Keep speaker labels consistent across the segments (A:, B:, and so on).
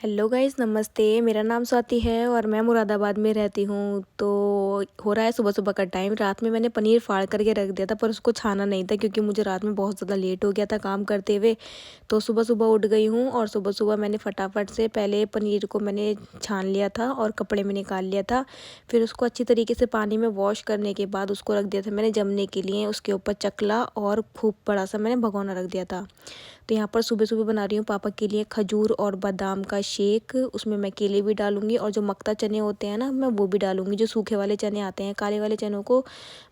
A: Hello guys, नमस्ते। मेरा नाम स्वाति है और मैं मुरादाबाद में रहती हूँ। तो हो रहा है सुबह सुबह का टाइम। रात में मैंने पनीर फाड़ करके रख दिया था, पर उसको छाना नहीं था क्योंकि मुझे रात में बहुत ज़्यादा लेट हो गया था काम करते हुए। तो सुबह सुबह उठ गई हूँ और सुबह सुबह मैंने फटाफट से पहले पनीर को मैंने छान लिया था और कपड़े में निकाल लिया था। फिर उसको अच्छी तरीके से पानी में वॉश करने के बाद उसको रख दिया था मैंने जमने के लिए। उसके ऊपर चकला और खूब बड़ा सा मैंने भगोना रख दिया था। तो यहाँ पर सुबह सुबह बना रही हूँ पापा के लिए खजूर और बादाम का शेक। उसमें मैं केले भी डालूंगी और जो मक्ता चने होते हैं ना, मैं वो भी डालूंगी। जो सूखे वाले चने आते हैं, काले वाले चनों को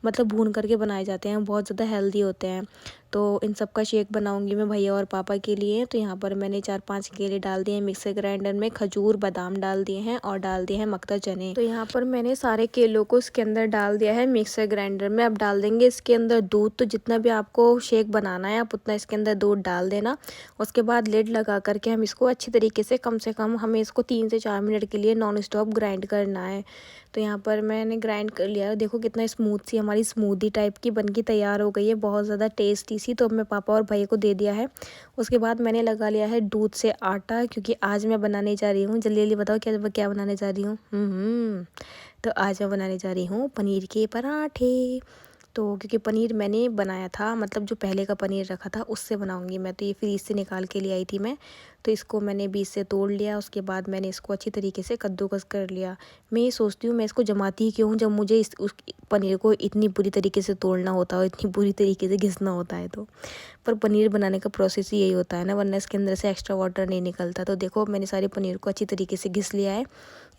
A: मतलब भून करके बनाए जाते हैं, बहुत ज़्यादा हेल्दी होते हैं। तो इन सब का शेक बनाऊंगी मैं भैया और पापा के लिए। तो यहाँ पर मैंने 4-5 केले डाल दिए हैं मिक्सर ग्राइंडर में, खजूर बादाम डाल दिए हैं और डाल दिए हैं मक्ता चने। तो यहाँ पर मैंने सारे केलों को इसके अंदर डाल दिया है मिक्सर ग्राइंडर में। अब डाल देंगे इसके अंदर दूध। तो जितना भी आपको शेक बनाना है आप उतना इसके अंदर दूध डाल देना। उसके बाद लिड लगा करके हम इसको अच्छी तरीके से कम हमें इसको 3 से 4 मिनट के लिए नॉन स्टॉप ग्राइंड करना है। तो यहाँ पर मैंने ग्राइंड कर लिया है। देखो कितना स्मूथ सी हमारी स्मूदी टाइप की बनके तैयार हो गई है, बहुत ज़्यादा टेस्टी सी। तो अब मैं पापा और भैया को दे दिया है। उसके बाद मैंने लगा लिया है दूध से आटा, क्योंकि आज मैं बनाने जा रही हूँ। जल्दी जल्दी बताओ क्या क्या बनाने जा रही हूँ। तो आज मैं बनाने जा रही हूँ पनीर के पराठे। तो क्योंकि पनीर मैंने बनाया था, मतलब जो पहले का पनीर रखा था उससे बनाऊंगी मैं। तो ये फ्रीज से निकाल के ले आई थी मैं। तो इसको मैंने बीच से तोड़ लिया। उसके बाद मैंने इसको अच्छी तरीके से कद्दूकस कर लिया। मैं ये सोचती हूँ मैं इसको जमाती ही क्यों हूँ, जब मुझे उस पनीर को इतनी बुरी तरीके से तोड़ना होता है और इतनी बुरी तरीके से घिसना होता है। तो पर पनीर बनाने का प्रोसेस ही यही होता है ना, वरना इसके अंदर से एक्स्ट्रा वाटर नहीं निकलता। तो देखो मैंने सारे पनीर को अच्छी तरीके से घिस लिया है।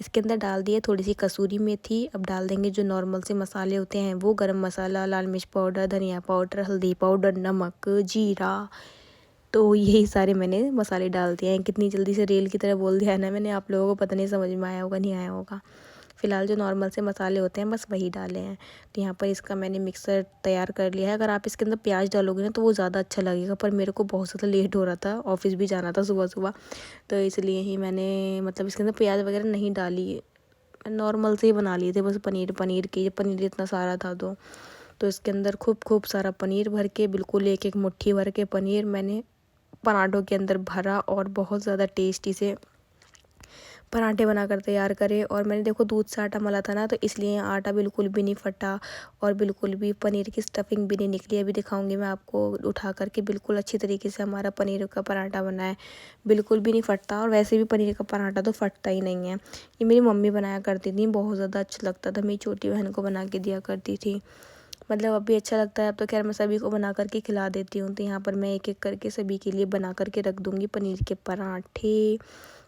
A: इसके अंदर डाल दिए थोड़ी सी कसूरी मेथी। अब डाल देंगे जो नॉर्मल से मसाले होते हैं, वो गरम मसाला, लाल मिर्च पाउडर, धनिया पाउडर, हल्दी पाउडर, नमक, जीरा। तो यही सारे मैंने मसाले डाल दिए हैं। कितनी जल्दी से रेल की तरह बोल दिया है ना मैंने, आप लोगों को पता नहीं समझ में आया होगा नहीं आया होगा। फ़िलहाल जो नॉर्मल से मसाले होते हैं बस वही डाले हैं। तो यहाँ पर इसका मैंने मिक्सर तैयार कर लिया है। अगर आप इसके अंदर प्याज डालोगे ना तो वो ज़्यादा अच्छा लगेगा, पर मेरे को बहुत ज़्यादा लेट हो रहा था, ऑफिस भी जाना था सुबह सुबह। तो इसलिए ही मैंने मतलब इसके अंदर प्याज वगैरह नहीं डाली, नॉर्मल से ही बना लिए थे बस। पनीर इतना सारा था। तो इसके अंदर खूब खूब सारा पनीर भर के, बिल्कुल एक एक मुट्ठी भर के पनीर मैंने पराठों के अंदर भरा और बहुत ज़्यादा टेस्टी से पराठे बनाकर तैयार करे। और मैंने देखो दूध से आटा मला था ना, तो इसलिए आटा बिल्कुल भी नहीं फटा और बिल्कुल भी पनीर की स्टफिंग भी नहीं निकली। अभी दिखाऊंगी मैं आपको उठा करके, बिल्कुल अच्छी तरीके से हमारा पनीर का पराठा बना है, बिल्कुल भी नहीं फटता। और वैसे भी पनीर का पराठा तो फटता ही नहीं है। ये मेरी मम्मी बनाया करती थी, बहुत ज़्यादा अच्छा लगता था। मेरी छोटी बहन को बना के दिया करती थी, मतलब अब भी अच्छा लगता है। अब तो खैर मैं सभी को बना करके खिला देती हूँ। तो यहाँ पर मैं एक एक करके सभी के लिए बना करके रख दूँगी पनीर के पराठे।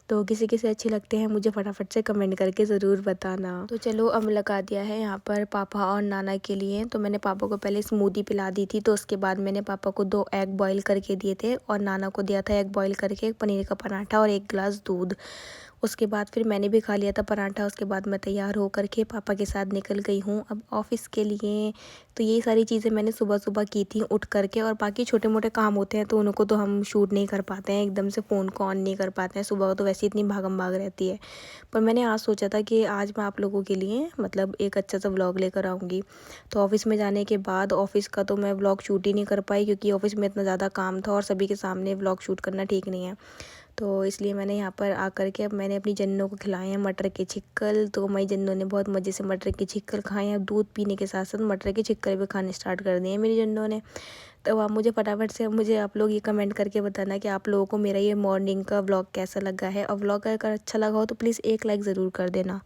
A: तो किसी किसे अच्छे लगते हैं मुझे फटाफट से कमेंट करके ज़रूर बताना। तो चलो अब लगा दिया है यहाँ पर पापा और नाना के लिए। तो मैंने पापा को पहले स्मूदी पिला दी थी, तो उसके बाद मैंने पापा को 2 एग बॉईल करके दिए थे और नाना को दिया था एग बॉईल करके, पनीर का पराठा और 1 गिलास दूध। उसके बाद फिर मैंने भी खा लिया था पराठा। उसके बाद मैं तैयार हो करके पापा के साथ निकल गई हूँ अब ऑफ़िस के लिए। तो यही सारी चीज़ें मैंने सुबह सुबह की थी उठ करके। और बाकी छोटे मोटे काम होते हैं तो उनको तो हम शूट नहीं कर पाते हैं, एकदम से फ़ोन को ऑन नहीं कर पाते हैं। सुबह तो वैसे इतनी भागम भाग रहती है। पर मैंने आज सोचा था कि आज मैं आप लोगों के लिए मतलब एक अच्छा सा व्लॉग लेकर आऊँगी। तो ऑफ़िस में जाने के बाद ऑफ़िस का तो मैं व्लॉग शूट ही नहीं कर पाई, क्योंकि ऑफ़िस में इतना ज़्यादा काम था और सभी के सामने व्लॉग शूट करना ठीक नहीं है। तो इसलिए मैंने यहाँ पर आकर के अब मैंने अपनी जन्नों को खिलाए हैं मटर के छिक्कल। तो मेरी जन्नों ने बहुत मज़े से मटर के छिक्कल खाए हैं। दूध पीने के साथ साथ मटर के छिक्कल भी खाने स्टार्ट कर दिए हैं मेरी जन्नों ने। तो आप मुझे फटाफट से मुझे आप लोग ये कमेंट करके बताना कि आप लोगों को मेरा ये मॉर्निंग का व्लॉग कैसा लगा है। और व्लॉग अगर अच्छा लगा हो तो प्लीज़ एक लाइक ज़रूर कर देना।